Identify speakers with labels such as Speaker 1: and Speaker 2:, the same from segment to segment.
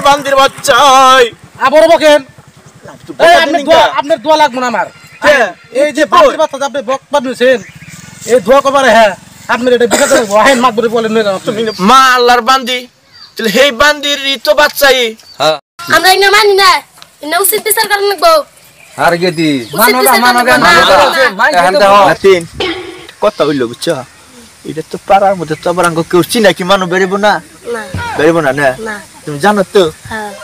Speaker 1: বান্দির বাচ্চাই
Speaker 2: আবার বকেন আপনার দোয়া লাগবে না আমার এই যে বান্দির বাচ্চা আপনি বক বানিয়েছেন এই দোয়া করবার হ্যাঁ আপনার এটা বিকাশ করবো আহেন মাকবরে বলেন তুমি
Speaker 1: মা আল্লাহর বান্দি তাহলে হেই বান্দির তো বাচ্চাই
Speaker 3: হ্যাঁ আমরা ইনা মানি না ইনা উচিত বিচার করেন লাগবো
Speaker 4: আর গেদি
Speaker 1: নাতিন কথা হইল বুঝছ এটা তো পাড়ার মধ্যে তো আবার কেউ চিনা কি মানুষ বেরোবো না বেরোবো না না তুমি জানো তো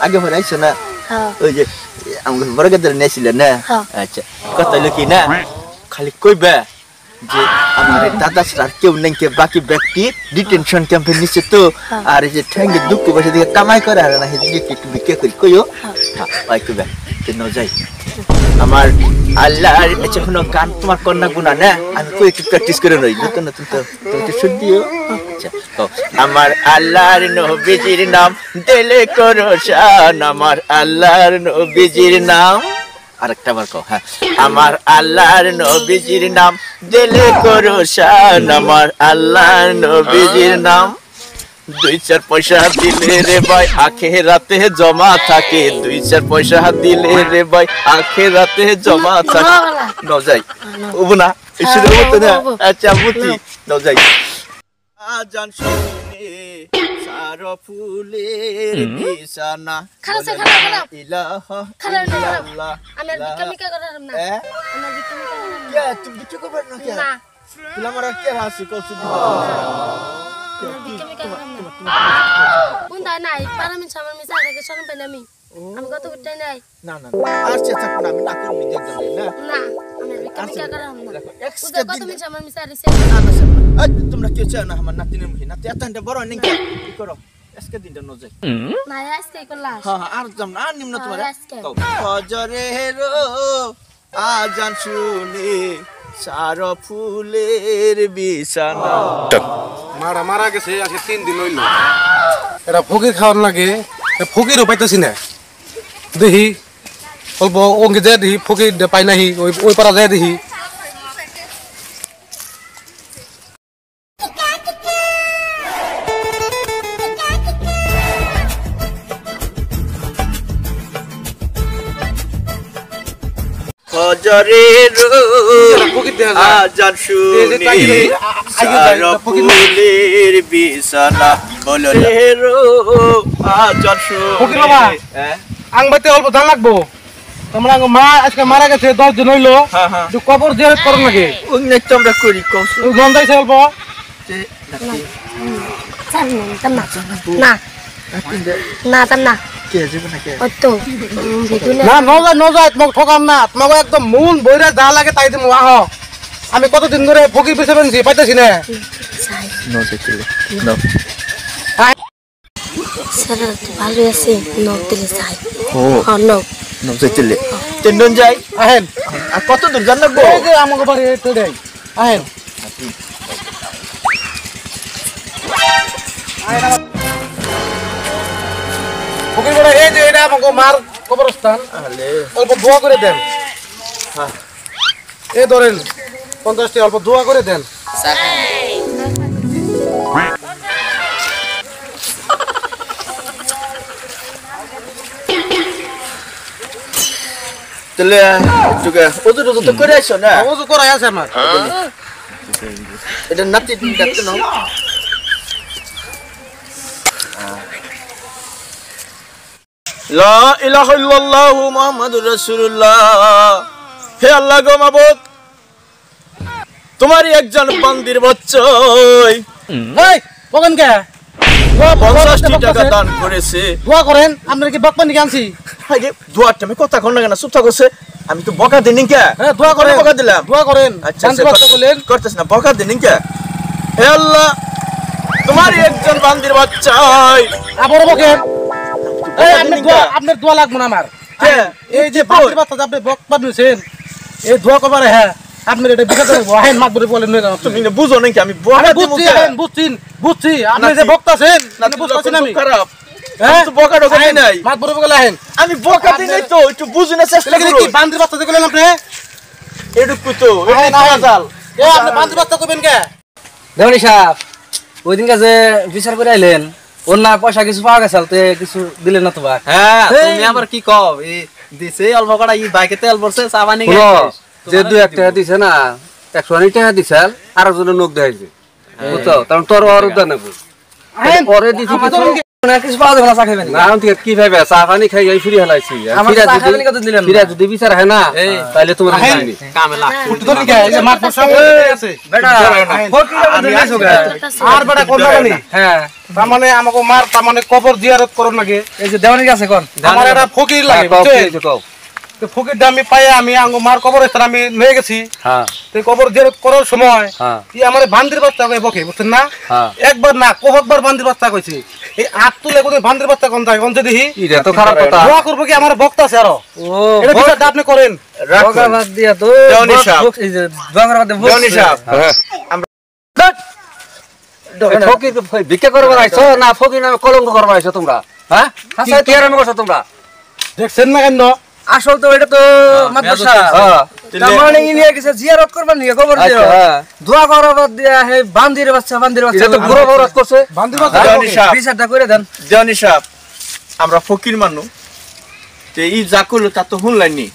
Speaker 1: আগে পরে আইসো না ওই যে আমাকে বড় গেদের নিয়েছিলেন না আচ্ছা কথা হইলো কি না খালি কইবে যে আমার দাদা স্যার কেউ নেই কে বাকি ব্যক্তি ডিটেনশন ক্যাম্পে নিচে তো আর এই যে ঠ্যাঙ্গে দুঃখ বসে দিকে কামাই করে আর না হেদিকে একটু বিকে করি কইও হ্যাঁ ওই কইবে তুই ন যাই আমার আল্লাহ আচ্ছা কোনো গান তোমার কন্যা গুনা না আমি কই একটু প্র্যাকটিস করে নই নতুন নতুন তো তুমি শুনদিও আচ্ছা আমার আল্লাহর নবীজির নাম দিলে করো শান আমার আল্লাহর নবীজির নাম আরেকটা বার কও হ্যাঁ আমার আল্লাহর নবীজির নাম দিলে করো শান আমার আল্লাহর নবীজির নাম 2-4 পয়সা দিলে রে ভাই আখিরাতে জমা থাকে 2-4 পয়সা দিলে রে ভাই আখিরাতে জমা থাকে ন যাই ওব না এসে মত না আচ্ছা মুতি ন যাই আজান শুনে সারা ফুলের বিছানা ইলাহা ইল্লাল্লাহ আমি বিকামিকা করার না আমি বিকামিকা কে তুমি বিকামিকা করবে না কে না তুমি আমার কে হাসি কইছো
Speaker 3: বুন্দা নাই পারামি সামনে মিছা রেখে শরম পাই আমি আমি কত উঠতে নাই
Speaker 1: না না আর চেষ্টা করো আমি না করব নিজে জানি না
Speaker 3: না আমি বিকামিকা করাম না বুঝা কত মিছা আমার মিছা রেছে
Speaker 1: না তোমরা কি চাও না আমার নাতিনের মুখে নাতি এতটা বড় নেই কি করো আজকে দিনটা ন যাই
Speaker 3: না আজকে করলা
Speaker 1: হ্যাঁ আর যাম না নিম্ন তোমার ফজরের আজান শুনে সারা ফুলের বিছানা
Speaker 2: মারা মারা গেছে আজকে 3 দিন হইল এরা ফকির খাওয়ার লাগে ফকিরও পাইতেছি না দেখি অল্প অঙ্গে যায় দেখি ফকির পাই নাহি ওই পারা যায় দেখি
Speaker 1: ফজরের আজান শুনে সারা ফুলের বিছানা বলো রে আজান শুনে
Speaker 2: আংবাইতে অল্প ধান লাগবো তোমরা মা আজকে মারা গেছে 10 দিন হইলো একটু কবর জিয়ারত করন লাগে
Speaker 1: ওই না তোমরা করি কস
Speaker 2: গন্ধাইছে অল্প
Speaker 3: না না না না না
Speaker 1: কে যাবে না কে
Speaker 3: অতো
Speaker 2: না ন যায় তোমাকে ঠকাম না তোমাকে একদম মন বইরা যা লাগে তাই তুমি আহ আমি কতদিন ধরে ফকির পিছে বেনছি পাইতেছি না
Speaker 1: ন যাইতে ন
Speaker 3: স্যার ভালো আছে নক দিলে যাই
Speaker 1: ও
Speaker 3: ন
Speaker 1: ন যাইতে তেনন যাই
Speaker 2: আহেন
Speaker 1: আর কত দূর জান লাগবো
Speaker 2: এই যে আমাকে বাড়ি এটাই আহেন ফকির বড় এই যে এটা আমাকে মার কবরস্থান
Speaker 1: আলে
Speaker 2: অল্প দোয়া করে দেন হ্যাঁ এই ধরেন 50টি অল্প দোয়া করে দেন
Speaker 1: তাহলে একটুকে ওজু তো করে আইছো না
Speaker 2: ওজু করাই আছে আমার
Speaker 1: এটা নাতি ডাকতে নাও লা ইলাহা ইল্লাল্লাহ মুহাম্মাদুর রাসূলুল্লাহ হে আল্লাহ গো মাবুদ তোমারই একজন বান্দির বাচ্চাই
Speaker 2: এই বলেন কে
Speaker 1: 50 টাকা দান করেছে
Speaker 2: দোয়া করেন আপনারা কি বকবানি আনছি
Speaker 1: আগে দোয়াটা আমি কথা কোন না চুপ থাকছে আমি তো বকা দিন কে
Speaker 2: হ্যাঁ দোয়া করেন
Speaker 1: বকা দিলাম
Speaker 2: দোয়া করেন
Speaker 1: আচ্ছা
Speaker 2: কথা বলেন
Speaker 1: করতেছ না বকা দিন কে হে আল্লাহ তোমারই একজন বান্দির বাচ্চাই
Speaker 2: আবার বকেন এই আপনার দোয়া লাগবে না আমার এই যে বান্দির বাচ্চা আপনি বক বানিয়েছেন এই দোয়া করবার হ্যাঁ আপনার এটা বিকাশ করবো আহেন মাকবরে বলেন
Speaker 1: তুমি বুঝো নাকি আমি
Speaker 2: বুঝছি বুঝছি আপনি যে বক্তাছেন বুঝতেছেন আমি
Speaker 1: খারাপ আমি তো বকা ঢোকাই নাই
Speaker 2: মাকবরে বলে আহেন
Speaker 1: আমি বকা দিই নাই তো একটু বুঝুন না চেষ্টা করুন
Speaker 2: কি বান্দির বাচ্চা দেখলেন আপনি
Speaker 1: এডুকু তো এটা জাল
Speaker 2: আপনি বান্দির বাচ্চা কইবেন কে
Speaker 4: দেওয়ানি সাহেব ওই দিন কাছে বিচার করে আইলেন ওর না পয়সা কিছু পাওয়া গেছে তে কিছু দিলেন না তো ভাই
Speaker 5: হ্যাঁ তুমি আবার কি কও এই দিছে অল্প কটা এই বাইকে তেল ভরছে চা পানি
Speaker 4: যে 2-1 টাকা দিছে না 100 টাকা দিছেন আর জন্য নোক দেখাইছে বুঝছো কারণ তোর আর উদ্যান নেব পরে দিছি কিছু পাওয়া যাবে না চা খাবেন না ঠিক কি ভাইবে চা পানি খাই যাই ফ্রি হলাইছি ফিরা যদি বিচার হয় না তাহলে তোমার জানি
Speaker 5: কামে লাগ
Speaker 2: তো কি এই যে মাঠ সব আছে
Speaker 4: বেটা ফকির আমাদের নিছো
Speaker 2: আর বেটা কোন জানি
Speaker 4: হ্যাঁ
Speaker 2: তার মানে আমাকে মার তার মানে কবর জিয়ারত করন লাগে
Speaker 4: এই যে দেওয়ানির কাছে কোন
Speaker 2: আমার এটা ফকির লাগে বুঝছেন
Speaker 4: কও
Speaker 2: তো ফকির দামি পাই আমি আঙ্গ মার কবর স্থান আমি নিয়ে গেছি
Speaker 4: হ্যাঁ
Speaker 2: তো কবর জিয়ারত করার সময়
Speaker 4: হ্যাঁ
Speaker 2: ই আমারে বান্দির বাচ্চা কই বকে বুঝছেন না
Speaker 4: হ্যাঁ
Speaker 2: একবার না কয়েকবার বান্দির বাচ্চা কইছি এই আট তুলে কোন বান্দির বাচ্চা কোন থাকে কোন দেখি
Speaker 4: এটা তো খারাপ কথা
Speaker 2: দোয়া করব কি আমার ভক্ত আছে আরো
Speaker 4: ও
Speaker 2: এটা বিচারটা আপনি করেন
Speaker 4: ভগবান দিয়া তো
Speaker 1: দেওয়ানি সাহেব।
Speaker 4: এই যে ভগবান দিয়া
Speaker 1: দেওয়ানি সাহেব,
Speaker 4: ফকির ভিক্ষা করবার আইছো না ফকির নামে কলঙ্ক করবার আইছো তোমরা হ্যাঁ হাসা কি আরাম করছো তোমরা
Speaker 2: দেখছেন না কেন
Speaker 4: আসল তো এটা তো মাদ্রাসা হ্যাঁ তার মানে ইনিয়া কিছু জিয়ারত করবার নিয়ে খবর দিও দোয়া করবার দিয়া হে বান্দির বাচ্চা এটা তো পুরো বরত করছে
Speaker 2: বান্দির বাচ্চা
Speaker 1: দেওয়ানি সাহেব,
Speaker 4: বিচারটা করে দেন
Speaker 1: দেওয়ানি সাহেব, আমরা ফকির মানুষ তে ই যা করলো তা তো শুনলাইনি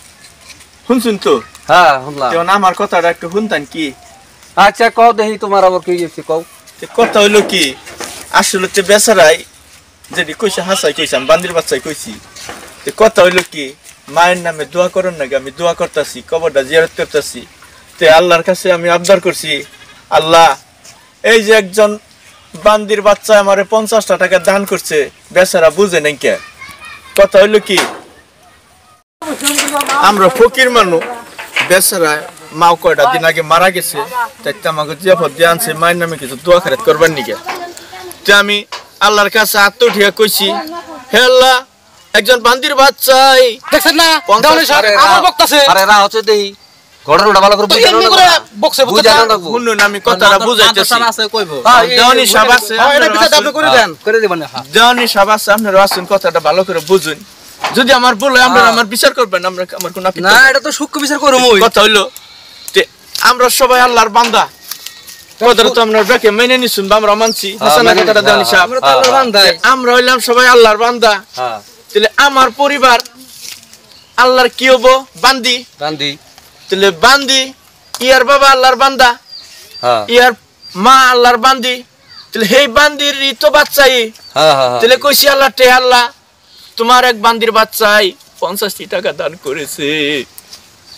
Speaker 1: শুনছুন তো
Speaker 4: হ্যাঁ শুনলাম
Speaker 1: যেমন আমার কথাটা একটু শুনতেন কি
Speaker 4: আচ্ছা কও দেখি তোমার আবার কি হইছে কও
Speaker 1: তে কথা হইলো কি আসলে তে বেচারাই যদি কইছে হাসাই কইছি আমি বান্দির বাচ্চাই কইছি তে কথা হইলো কি মায়ের নামে দোয়া করেন নাকি আমি দোয়া করতেছি কবরটা জিয়ারত করতেছি তে আল্লাহর কাছে আমি আবদার করছি আল্লাহ এই যে একজন বান্দির বাচ্চা আমারে 50টা টাকা দান করছে বেচারা বুঝে নাই কে কথা হইলো কি আমরা ফকির মানুষ বেচারা মাও কয়টা দিন আগে মারা গেছে তাই আমাকে জিয়াফত দিয়ে আনছে মায়ের নামে কিছু দোয়া খারাত করবার নিকে তো আমি আল্লাহর কাছে আত্মঠিয়া কইছি হে আল্লাহ একজন বান্দির বাচ্চাই
Speaker 2: দেখছেন না
Speaker 1: 50
Speaker 2: দেওয়ানি সাহেব আমার ভক্ত আছে
Speaker 4: আরে রা হচ্ছে দেই ঘটনাটা ভালো করে
Speaker 2: তো এমনি করে বক্সে
Speaker 4: বুঝা
Speaker 2: বুঝা
Speaker 4: না
Speaker 1: শুনুন আমি কথাটা বুঝাইতেছি
Speaker 5: আছে কইবো
Speaker 1: দেওয়ানি সাহেব আছে
Speaker 2: এটা বিচারটা আপনি করে দেন
Speaker 4: করে দিবেন না
Speaker 1: দেওয়ানি সাহেব আছে আপনারা আসুন কথাটা ভালো করে বুঝুন যদি আমার ভুল হয় আপনারা আমার বিচার করবেন আমরা আমার কোনো আপত্তি
Speaker 4: না
Speaker 1: নাই।
Speaker 4: এটা তো সূক্ষ্ম বিচার করমই
Speaker 1: কথা হইলো যে আমরা সবাই আল্লাহর বান্দা কথাটা তো আমরা ব্যাকে মেনে নিছুন বা আমরা মানছি হাসানা কথাটা দেওয়ানি সাহেব
Speaker 4: আমরা তো আল্লাহর বান্দাই
Speaker 1: আমরা হইলাম সবাই আল্লাহর বান্দা
Speaker 4: হ্যাঁ
Speaker 1: তাহলে আমার পরিবার আল্লাহর কি হবো বান্দি
Speaker 4: গান্ধী
Speaker 1: তাহলে বান্দি ইয়ার বাবা আল্লাহর বান্দা
Speaker 4: হ্যাঁ
Speaker 1: ইয়ার মা আল্লাহর বান্দি তাহলে সেই বান্দির তো বাচ্চাই
Speaker 4: হ্যাঁ হ্যাঁ
Speaker 1: তাহলে কইছি আল্লাহ টে আল্লাহ তোমার এক বান্দির বাচ্চাই 50 টাকা দান করেছে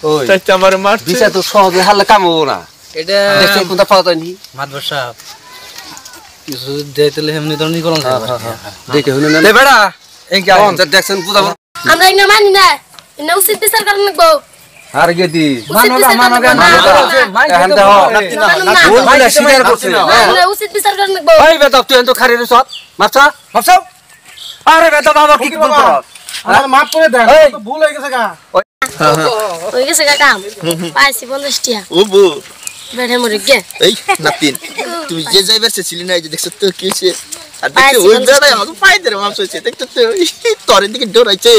Speaker 4: ওই
Speaker 1: তাই তো আমার মারছে
Speaker 4: বিচার তো সহজে হারলে কাম হবো না
Speaker 5: এটা
Speaker 4: দেখছেন কোনটা পাওয়া যায়নি
Speaker 5: মাদ্রাসা কিছু দেইতেলে এমনি ধরনের করন
Speaker 4: দেখে শুনে না বেড়া এঙ্কে আউন দেখছেন বুঝাবো
Speaker 3: আমরা ইনা মানি না ইনা উচিত বিচার করা লাগবো
Speaker 4: আর গেদি
Speaker 3: উচিত বিচার করা লাগবো
Speaker 4: এখন দেখো ভুল বলে স্বীকার করছে
Speaker 3: আমরা উচিত বিচার করা লাগবো
Speaker 4: ওই বেটা তুই তো খারি রে সব মাপছা মাপছাও আরে বেটা বাবা কি ভুল করো
Speaker 2: আমার মাফ করে দেন তো ভুল হয়ে গেছে গা
Speaker 3: হয়ে গেছে কাম পাইছি 50 টাকা
Speaker 1: ও বউ
Speaker 3: বেড়ে মরে গে
Speaker 1: এই নাতিন তুই যে যাইবার ছিলি না এই যে দেখছ তো কি হইছে আর দেখতে
Speaker 3: পাইছি,
Speaker 1: ওই
Speaker 3: 50
Speaker 1: বেড়াই আমাকে পাই দে মাপস হইছে দেখতে তো তোর দিকে ডরাইছে